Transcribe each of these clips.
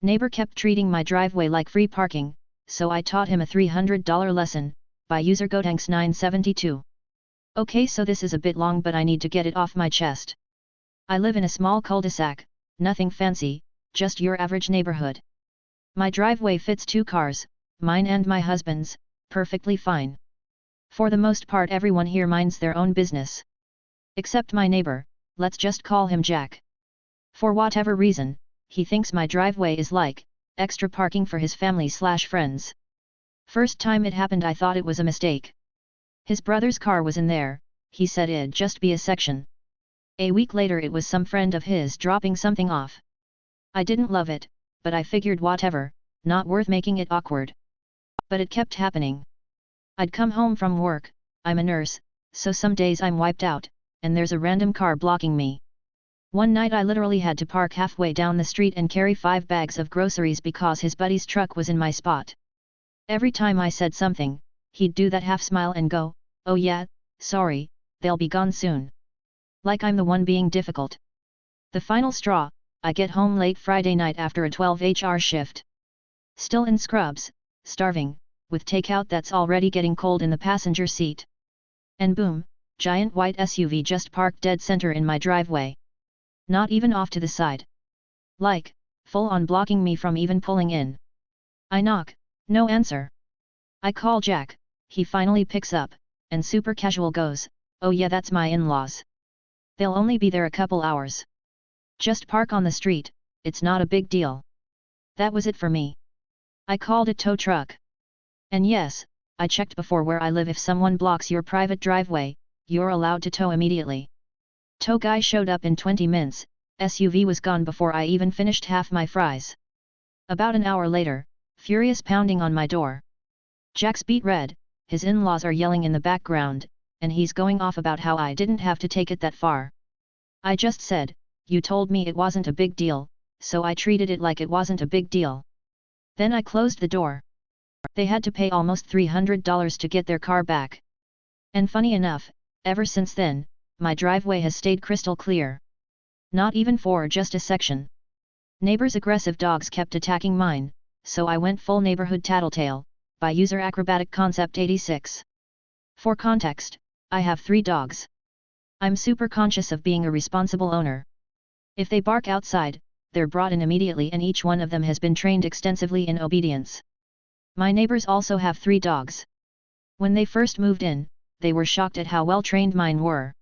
Neighbor kept treating my driveway like free parking, so I taught him a $300 lesson, by user Gotanks 972. Okay, so this is a bit long but I need to get it off my chest. I live in a small cul-de-sac, nothing fancy, just your average neighborhood. My driveway fits 2 cars, mine and my husband's, perfectly fine. For the most part everyone here minds their own business. Except my neighbor, let's just call him Jack. For whatever reason, he thinks my driveway is like extra parking for his family/friends. First time it happened I thought it was a mistake. His brother's car was in there, he said it'd just be a section. A week later it was some friend of his dropping something off. I didn't love it, but I figured whatever, not worth making it awkward. But it kept happening. I'd come home from work, I'm a nurse, so some days I'm wiped out, and there's a random car blocking me. One night I literally had to park halfway down the street and carry 5 bags of groceries because his buddy's truck was in my spot. Every time I said something, he'd do that half smile and go, "Oh yeah, sorry, they'll be gone soon." Like I'm the one being difficult. The final straw, I get home late Friday night after a 12-hour shift. Still in scrubs, starving, with takeout that's already getting cold in the passenger seat. And boom, giant white SUV just parked dead center in my driveway. Not even off to the side. Like, full on blocking me from even pulling in. I knock, no answer. I call Jack, he finally picks up, and super casual goes, "Oh yeah, that's my in-laws. They'll only be there a couple hours. Just park on the street, it's not a big deal." That was it for me. I called a tow truck. And yes, I checked before where I live, if someone blocks your private driveway, you're allowed to tow immediately. Tow guy showed up in 20 minutes, SUV was gone before I even finished half my fries. About an hour later, furious pounding on my door. Jack's beet red, his in-laws are yelling in the background, and he's going off about how I didn't have to take it that far. I just said, "You told me it wasn't a big deal, so I treated it like it wasn't a big deal." Then I closed the door. They had to pay almost $300 to get their car back. And funny enough, ever since then, my driveway has stayed crystal clear. Not even for just a section. Neighbors' aggressive dogs kept attacking mine, so I went full neighborhood tattletale, by user acrobatic concept 86. For context, I have 3 dogs. I'm super conscious of being a responsible owner. If they bark outside, they're brought in immediately and each one of them has been trained extensively in obedience. My neighbors also have 3 dogs. When they first moved in, they were shocked at how well trained mine were.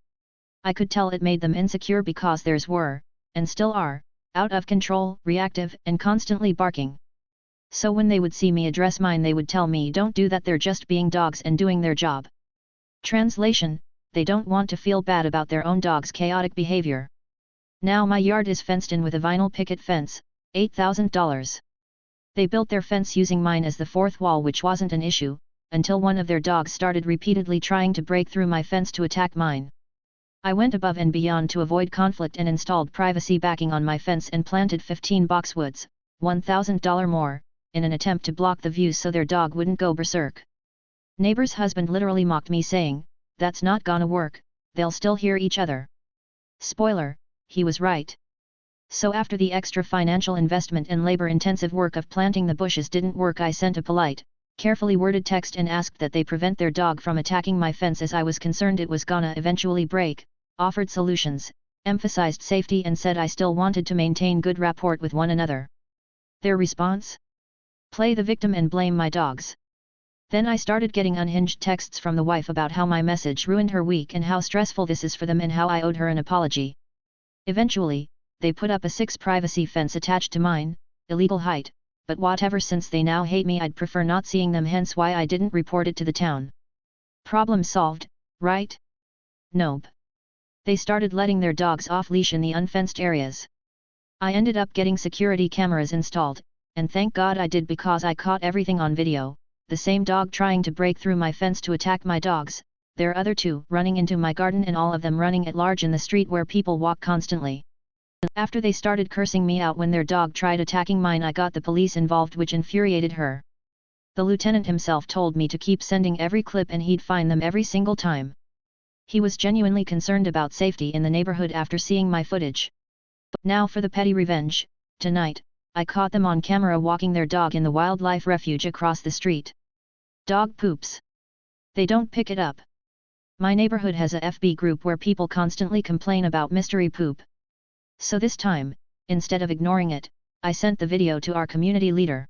I could tell it made them insecure because theirs were, and still are, out of control, reactive, and constantly barking. So when they would see me address mine they would tell me, "Don't do that, they're just being dogs and doing their job." Translation: they don't want to feel bad about their own dog's chaotic behavior. Now my yard is fenced in with a vinyl picket fence, $8,000. They built their fence using mine as the 4th wall, which wasn't an issue, until one of their dogs started repeatedly trying to break through my fence to attack mine. I went above and beyond to avoid conflict and installed privacy backing on my fence and planted 15 boxwoods, $1,000 more, in an attempt to block the view so their dog wouldn't go berserk. Neighbor's husband literally mocked me saying, "That's not gonna work, they'll still hear each other." Spoiler, he was right. So after the extra financial investment and labor-intensive work of planting the bushes didn't work, I sent a polite, carefully worded text and asked that they prevent their dog from attacking my fence, as I was concerned it was gonna eventually break, offered solutions, emphasized safety and said I still wanted to maintain good rapport with one another. Their response? Play the victim and blame my dogs. Then I started getting unhinged texts from the wife about how my message ruined her week and how stressful this is for them and how I owed her an apology. Eventually, they put up a 6 privacy fence attached to mine, illegal height, but whatever, since they now hate me I'd prefer not seeing them, hence why I didn't report it to the town. Problem solved, right? Nope. They started letting their dogs off leash in the unfenced areas. I ended up getting security cameras installed, and thank God I did, because I caught everything on video, the same dog trying to break through my fence to attack my dogs, their other 2 running into my garden, and all of them running at large in the street where people walk constantly. After they started cursing me out when their dog tried attacking mine, I got the police involved, which infuriated her. The lieutenant himself told me to keep sending every clip and he'd find them every single time. He was genuinely concerned about safety in the neighborhood after seeing my footage. Now for the petty revenge. Tonight, I caught them on camera walking their dog in the wildlife refuge across the street. Dog poops. They don't pick it up. My neighborhood has a FB group where people constantly complain about mystery poop. So this time, instead of ignoring it, I sent the video to our community leader.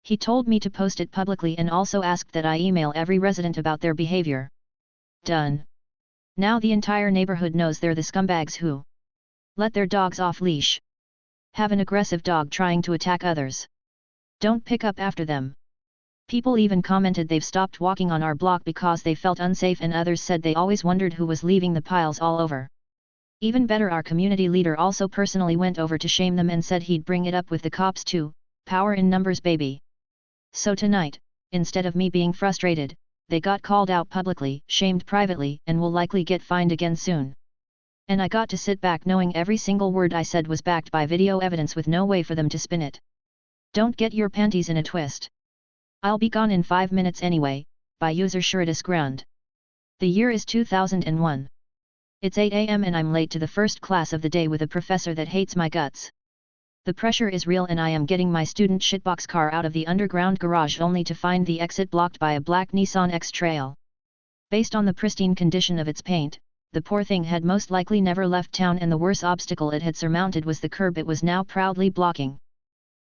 He told me to post it publicly and also asked that I email every resident about their behavior. Done. Now the entire neighborhood knows they're the scumbags who let their dogs off leash. Have an aggressive dog trying to attack others. Don't pick up after them. People even commented they've stopped walking on our block because they felt unsafe, and others said they always wondered who was leaving the piles all over. Even better, our community leader also personally went over to shame them and said he'd bring it up with the cops too. Power in numbers, baby. So tonight, instead of me being frustrated, they got called out publicly, shamed privately, and will likely get fined again soon. And I got to sit back knowing every single word I said was backed by video evidence with no way for them to spin it. Don't get your panties in a twist. I'll be gone in 5 minutes anyway, by user Shuritas Grand. The year is 2001. It's 8 AM and I'm late to the first class of the day with a professor that hates my guts. The pressure is real and I am getting my student shitbox car out of the underground garage only to find the exit blocked by a black Nissan X-Trail. Based on the pristine condition of its paint, the poor thing had most likely never left town, and the worst obstacle it had surmounted was the curb it was now proudly blocking.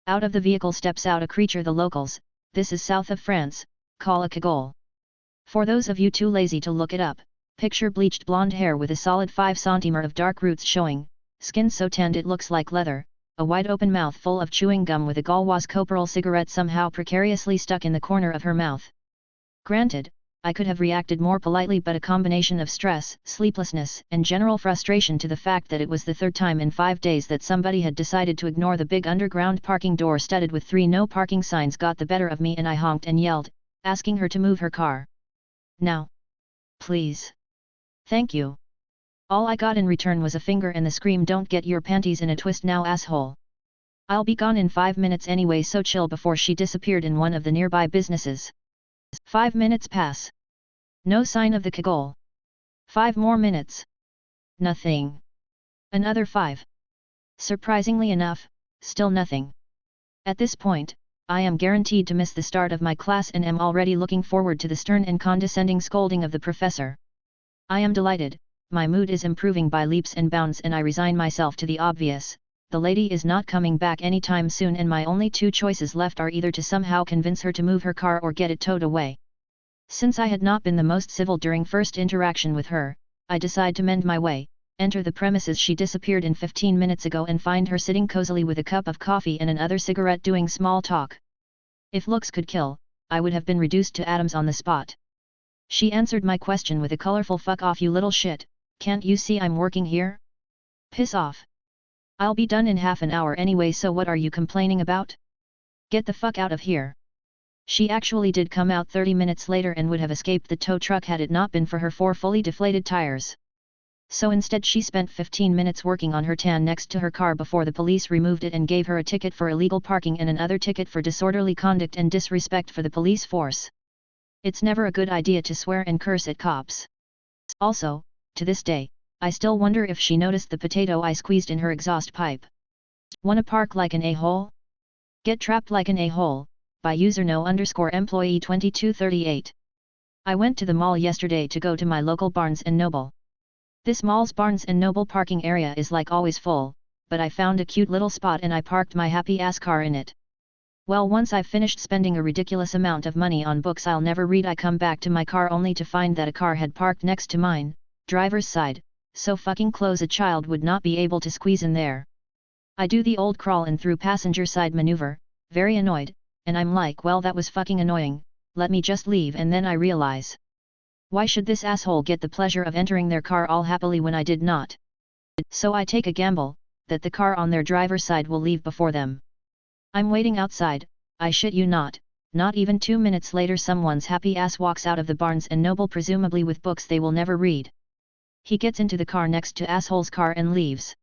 Out of the vehicle steps out a creature the locals, this is south of France, call a cagole. For those of you too lazy to look it up, picture bleached blonde hair with a solid 5 cm of dark roots showing, skin so tanned it looks like leather, a wide-open mouth full of chewing gum with a Gauloise Corporal cigarette somehow precariously stuck in the corner of her mouth. Granted, I could have reacted more politely, but a combination of stress, sleeplessness, and general frustration to the fact that it was the third time in 5 days that somebody had decided to ignore the big underground parking door studded with 3 no parking signs got the better of me, and I honked and yelled, asking her to move her car. Now. Please. Thank you. All I got in return was a finger and the scream, "Don't get your panties in a twist now, asshole. I'll be gone in 5 minutes anyway, so chill," before she disappeared in one of the nearby businesses. 5 minutes pass. No sign of the cagole. 5 more minutes. Nothing. Another 5. Surprisingly enough, still nothing. At this point, I am guaranteed to miss the start of my class and am already looking forward to the stern and condescending scolding of the professor. I am delighted. My mood is improving by leaps and bounds, and I resign myself to the obvious. The lady is not coming back anytime soon, and my only 2 choices left are either to somehow convince her to move her car or get it towed away. Since I had not been the most civil during first interaction with her, I decide to mend my way, enter the premises she disappeared in 15 minutes ago, and find her sitting cozily with a cup of coffee and another cigarette doing small talk. If looks could kill, I would have been reduced to atoms on the spot. She answered my question with a colorful "Fuck off, you little shit. Can't you see I'm working here? Piss off. I'll be done in half an hour anyway, so what are you complaining about? Get the fuck out of here." She actually did come out 30 minutes later and would have escaped the tow truck had it not been for her 4 fully deflated tires. So instead she spent 15 minutes working on her tan next to her car before the police removed it and gave her a ticket for illegal parking and another ticket for disorderly conduct and disrespect for the police force. It's never a good idea to swear and curse at cops. Also, to this day, I still wonder if she noticed the potato I squeezed in her exhaust pipe. Wanna park like an a-hole? Get trapped like an a-hole, by user no_employee 2238. I went to the mall yesterday to go to my local Barnes & Noble. This mall's Barnes & Noble parking area is like always full, but I found a cute little spot and I parked my happy ass car in it. Well, once I've finished spending a ridiculous amount of money on books I'll never read, I come back to my car only to find that a car had parked next to mine, driver's side, so fucking close a child would not be able to squeeze in there. I do the old crawl in through passenger side maneuver, very annoyed, and I'm like, well, that was fucking annoying, let me just leave, and then I realize. Why should this asshole get the pleasure of entering their car all happily when I did not? So I take a gamble, that the car on their driver's side will leave before them. I'm waiting outside, I shit you not even 2 minutes later someone's happy ass walks out of the Barnes & Noble, presumably with books they will never read. He gets into the car next to asshole's car and leaves.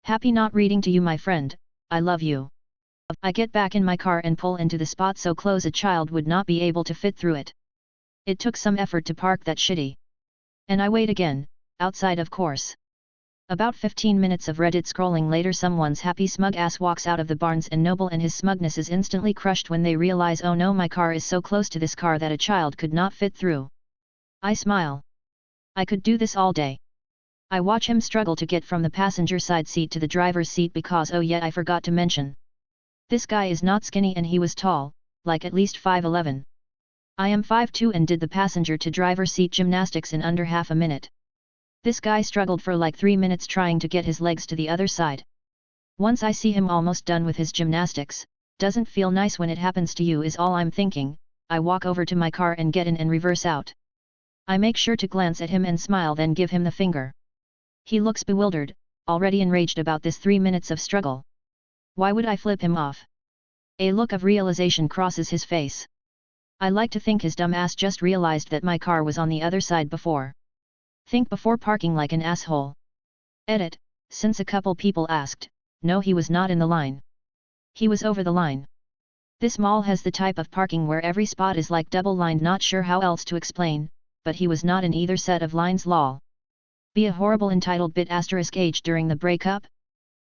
Happy not reading to you, my friend, I love you. I get back in my car and pull into the spot so close a child would not be able to fit through it. It took some effort to park that shitty. And I wait again, outside of course. About 15 minutes of Reddit scrolling later, someone's happy smug ass walks out of the Barnes & Noble and his smugness is instantly crushed when they realize, oh no, my car is so close to this car that a child could not fit through. I smile. I could do this all day. I watch him struggle to get from the passenger side seat to the driver's seat because, oh yeah, I forgot to mention. This guy is not skinny and he was tall, like at least 5'11". I am 5'2" and did the passenger to driver seat gymnastics in under half a minute. This guy struggled for like 3 minutes trying to get his legs to the other side. Once I see him almost done with his gymnastics, doesn't feel nice when it happens to you is all I'm thinking. I walk over to my car and get in and reverse out. I make sure to glance at him and smile, then give him the finger. He looks bewildered, already enraged about this 3 minutes of struggle. Why would I flip him off? A look of realization crosses his face. I like to think his dumb ass just realized that my car was on the other side before. Think before parking like an asshole. Edit, since a couple people asked, no, he was not in the line. He was over the line. This mall has the type of parking where every spot is like double lined, not sure how else to explain, but he was not in either set of lines, lol. Be a horrible entitled bit * age during the breakup?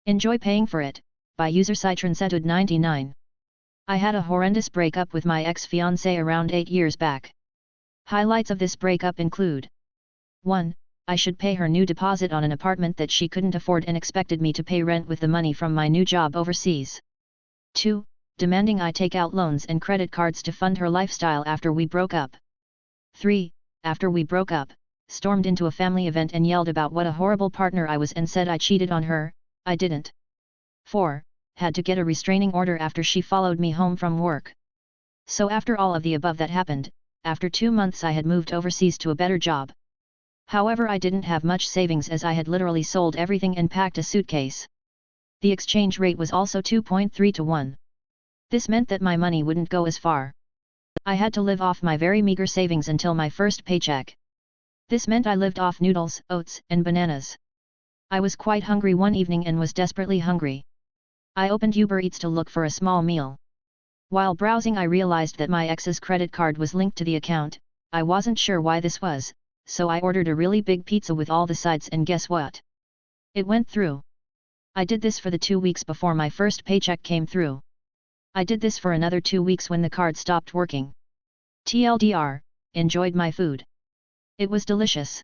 Enjoy paying for it, by user Citronsetud 99. I had a horrendous breakup with my ex-fiancé around 8 years back. Highlights of this breakup include: 1. I should pay her new deposit on an apartment that she couldn't afford and expected me to pay rent with the money from my new job overseas. 2. Demanding I take out loans and credit cards to fund her lifestyle after we broke up. 3. After we broke up, stormed into a family event and yelled about what a horrible partner I was and said I cheated on her. I didn't. 4. Had to get a restraining order after she followed me home from work. So after all of the above that happened, after 2 months I had moved overseas to a better job. However, I didn't have much savings as I had literally sold everything and packed a suitcase. The exchange rate was also 2.3 to 1. This meant that my money wouldn't go as far. I had to live off my very meager savings until my first paycheck. This meant I lived off noodles, oats, and bananas. I was quite hungry one evening and was desperately hungry. I opened Uber Eats to look for a small meal. While browsing, I realized that my ex's credit card was linked to the account. I wasn't sure why this was, so I ordered a really big pizza with all the sides, and guess what? It went through. I did this for the 2 weeks before my first paycheck came through. I did this for another 2 weeks when the card stopped working. TLDR, enjoyed my food. It was delicious.